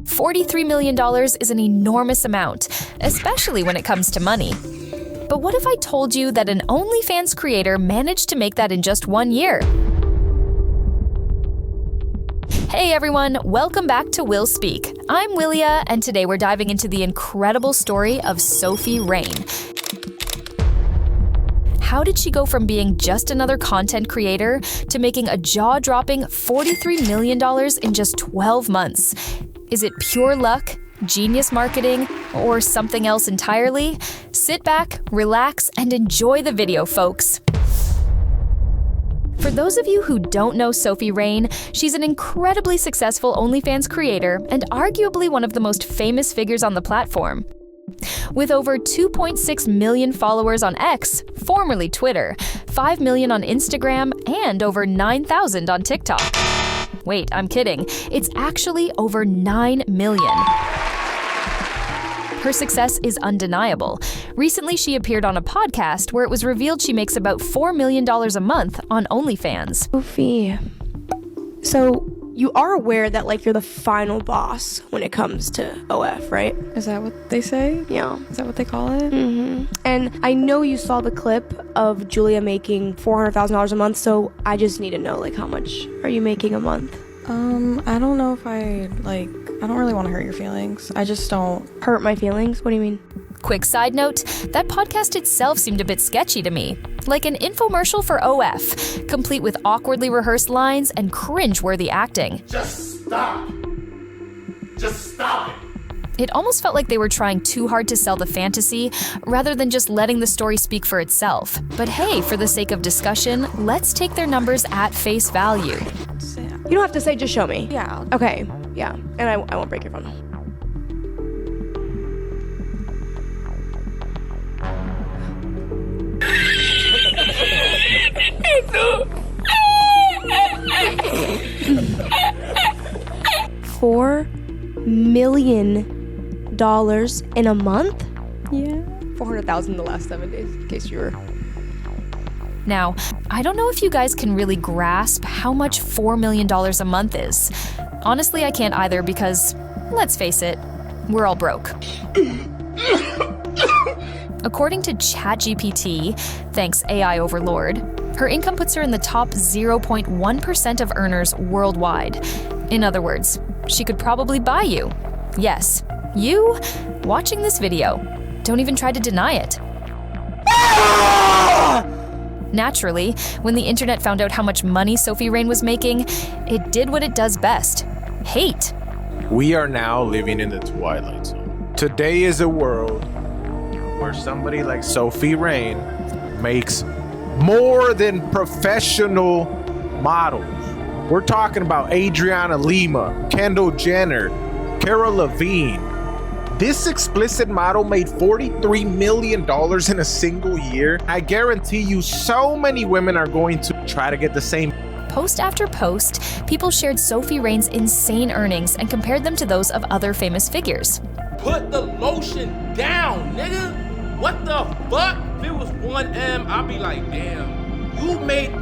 $43 million is an enormous amount, especially when it comes to money. But what if I told you that an OnlyFans creator managed to make that in just 1 year? Hey everyone, welcome back to Will Speak. I'm Willia, and today we're diving into the incredible story of Sophie Rain. How did she go from being just another content creator to making a jaw-dropping $43 million in just 12 months? Is it pure luck, genius marketing, or something else entirely? Sit back, relax, and enjoy the video, folks. For those of you who don't know Sophie Rain, she's an incredibly successful OnlyFans creator and arguably one of the most famous figures on the platform. With over 2.6 million followers on X, formerly Twitter, 5 million on Instagram, and over 9,000 on TikTok. Wait, I'm kidding. It's actually over 9 million. Her success is undeniable. Recently, she appeared on a podcast where it was revealed she makes about $4 million a month on OnlyFans. Sophie, so you are aware that you're the final boss when it comes to OF, right? Is that what they say? Yeah. Is that what they call it? Mm-hmm. And I know you saw the clip of Julia making $400,000 a month, so I just need to know, how much are you making a month? I don't know if I don't really want to hurt your feelings. I just don't. Hurt my feelings? What do you mean? Quick side note, that podcast itself seemed a bit sketchy to me. Like an infomercial for OF, complete with awkwardly rehearsed lines and cringe-worthy acting. Just stop. Just stop it. It almost felt like they were trying too hard to sell the fantasy, rather than just letting the story speak for itself. But hey, for the sake of discussion, let's take their numbers at face value. You don't have to say, just show me. Yeah. Okay, yeah. And I won't break your phone. $4 million in a month? Yeah. 400,000 the last 7 days, in case you were. Now, I don't know if you guys can really grasp how much $4 million a month is. Honestly, I can't either because, let's face it, we're all broke. According to ChatGPT, thanks AI overlord, her income puts her in the top 0.1% of earners worldwide. In other words, she could probably buy you. Yes, you watching this video. Don't even try to deny it. Naturally, when the internet found out how much money Sophie Rain was making, it did what it does best: hate. We are now living in the twilight zone. Today is a world where somebody like Sophie Rain makes more than professional models. We're talking about Adriana Lima, Kendall Jenner, Cara Levine. This explicit model made $43 million in a single year. I guarantee you so many women are going to try to get the same. Post after post, people shared Sophie Rain's insane earnings and compared them to those of other famous figures. Put the lotion down, nigga. What the fuck? If it was 1M, I'd be like, damn, you made,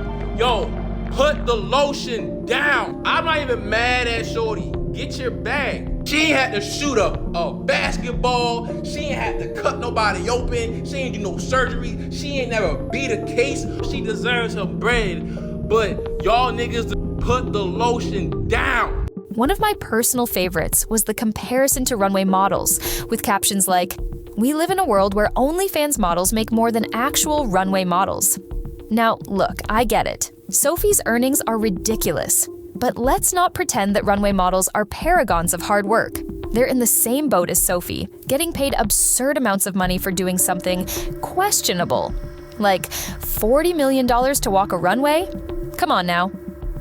put the lotion down. I'm not even mad at Shorty. Get your bag. She ain't had to shoot a basketball. She ain't had to cut nobody open. She ain't do no surgery. She ain't never beat a case. She deserves her bread. But y'all niggas put the lotion down. One of my personal favorites was the comparison to runway models, with captions like, "We live in a world where OnlyFans models make more than actual runway models." Now, look, I get it. Sophie's earnings are ridiculous. But let's not pretend that runway models are paragons of hard work. They're in the same boat as Sophie, getting paid absurd amounts of money for doing something questionable. Like $40 million to walk a runway? Come on now.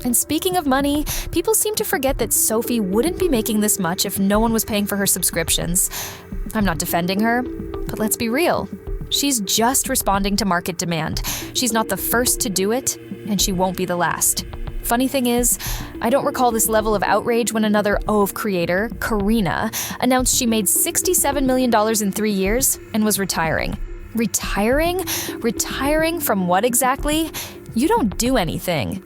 And speaking of money, people seem to forget that Sophie wouldn't be making this much if no one was paying for her subscriptions. I'm not defending her, but let's be real. She's just responding to market demand. She's not the first to do it, and she won't be the last. Funny thing is, I don't recall this level of outrage when another OF creator, Karina, announced she made $67 million in 3 years and was retiring. Retiring? Retiring from what exactly? You don't do anything.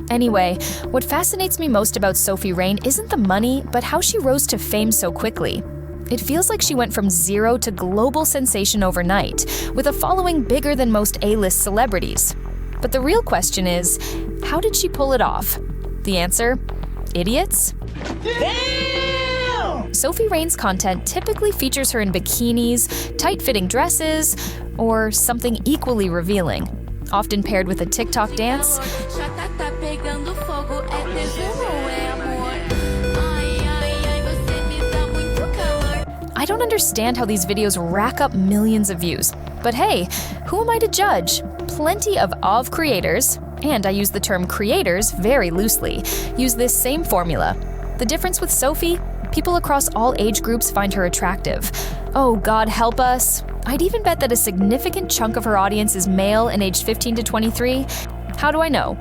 Anyway, what fascinates me most about Sophie Rain isn't the money, but how she rose to fame so quickly. It feels like she went from zero to global sensation overnight, with a following bigger than most A-list celebrities. But the real question is, how did she pull it off? The answer? Idiots? Damn! Sophie Rain's content typically features her in bikinis, tight-fitting dresses, or something equally revealing, often paired with a TikTok dance. I don't understand how these videos rack up millions of views. But hey, who am I to judge? Plenty of creators, and I use the term creators very loosely, use this same formula. The difference with Sophie? People across all age groups find her attractive. Oh, God help us. I'd even bet that a significant chunk of her audience is male and aged 15 to 23. How do I know?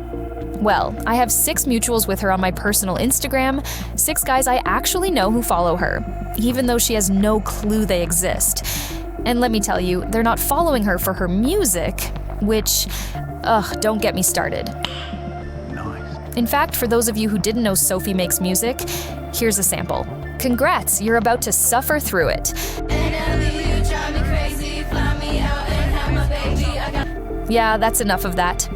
Well, I have 6 mutuals with her on my personal Instagram, 6 guys I actually know who follow her, even though she has no clue they exist. And let me tell you, they're not following her for her music, which, don't get me started. Nice. In fact, for those of you who didn't know Sophie makes music, here's a sample. Congrats, you're about to suffer through it. Yeah, that's enough of that.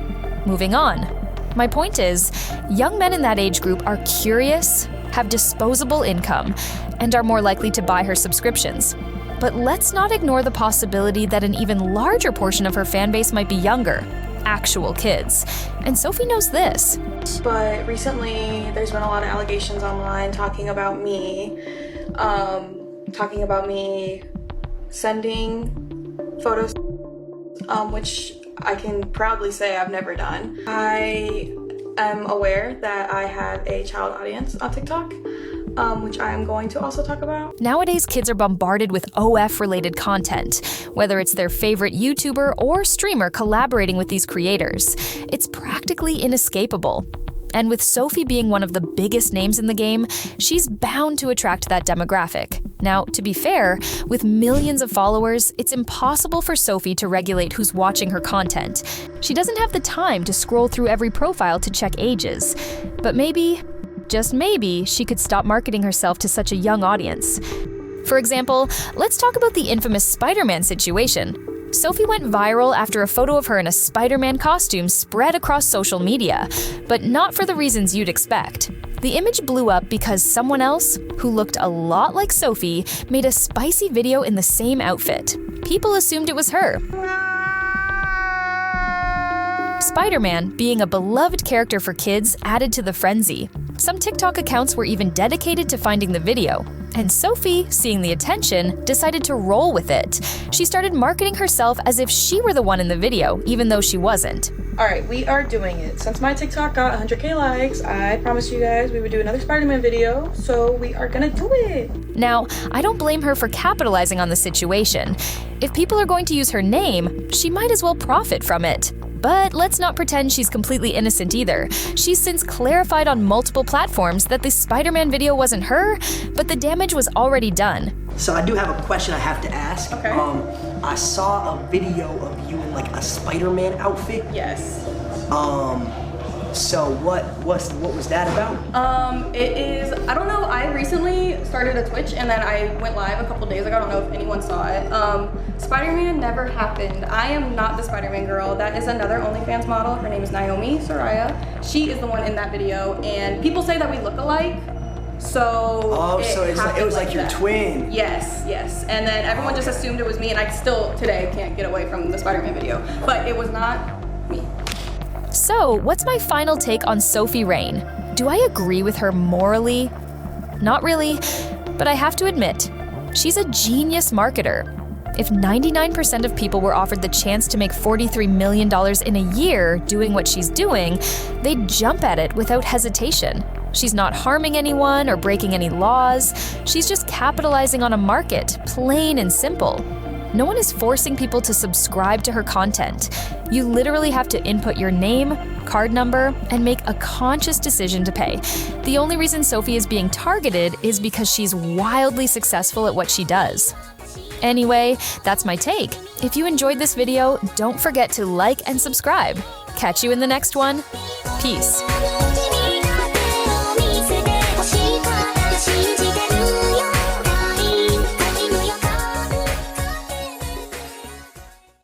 Moving on. My point is, young men in that age group are curious, have disposable income, and are more likely to buy her subscriptions. But let's not ignore the possibility that an even larger portion of her fan base might be younger, actual kids. And Sophie knows this. But recently, there's been a lot of allegations online talking about me sending photos, which I can proudly say I've never done. I am aware that I have a child audience on TikTok, which I am going to also talk about. Nowadays, kids are bombarded with OF-related content, whether it's their favorite YouTuber or streamer collaborating with these creators. It's practically inescapable. And with Sophie being one of the biggest names in the game, she's bound to attract that demographic. Now, to be fair, with millions of followers, it's impossible for Sophie to regulate who's watching her content. She doesn't have the time to scroll through every profile to check ages. But maybe, just maybe, she could stop marketing herself to such a young audience. For example, let's talk about the infamous Spider-Man situation. Sophie went viral after a photo of her in a Spider-Man costume spread across social media, but not for the reasons you'd expect. The image blew up because someone else, who looked a lot like Sophie, made a spicy video in the same outfit. People assumed it was her. Spider-Man, being a beloved character for kids, added to the frenzy. Some TikTok accounts were even dedicated to finding the video. And Sophie, seeing the attention, decided to roll with it. She started marketing herself as if she were the one in the video, even though she wasn't. Alright, we are doing it. Since my TikTok got 100k likes, I promised you guys we would do another Spider-Man video, so we are gonna do it. Now, I don't blame her for capitalizing on the situation. If people are going to use her name, she might as well profit from it. But let's not pretend she's completely innocent either. She's since clarified on multiple platforms that the Spider-Man video wasn't her, but the damage was already done. So I do have a question I have to ask. Okay. I saw a video of you in like a Spider-Man outfit. Yes. So what was that about? It is, I don't know, I recently started a Twitch and then I went live a couple days ago. I don't know if anyone saw it. Spider-Man never happened. I am not the Spider-Man girl. That is another OnlyFans model. Her name is Naomi Soraya. She is the one in that video and people say that we look alike. So it was like your twin. Yes, yes. And then everyone just assumed it was me and I still today can't get away from the Spider-Man video. But it was not me. So, what's my final take on Sophie Rain? Do I agree with her morally? Not really, but I have to admit, she's a genius marketer. If 99% of people were offered the chance to make $43 million in a year doing what she's doing, they'd jump at it without hesitation. She's not harming anyone or breaking any laws. She's just capitalizing on a market, plain and simple. No one is forcing people to subscribe to her content. You literally have to input your name, card number, and make a conscious decision to pay. The only reason Sophie is being targeted is because she's wildly successful at what she does. Anyway, that's my take. If you enjoyed this video, don't forget to like and subscribe. Catch you in the next one. Peace.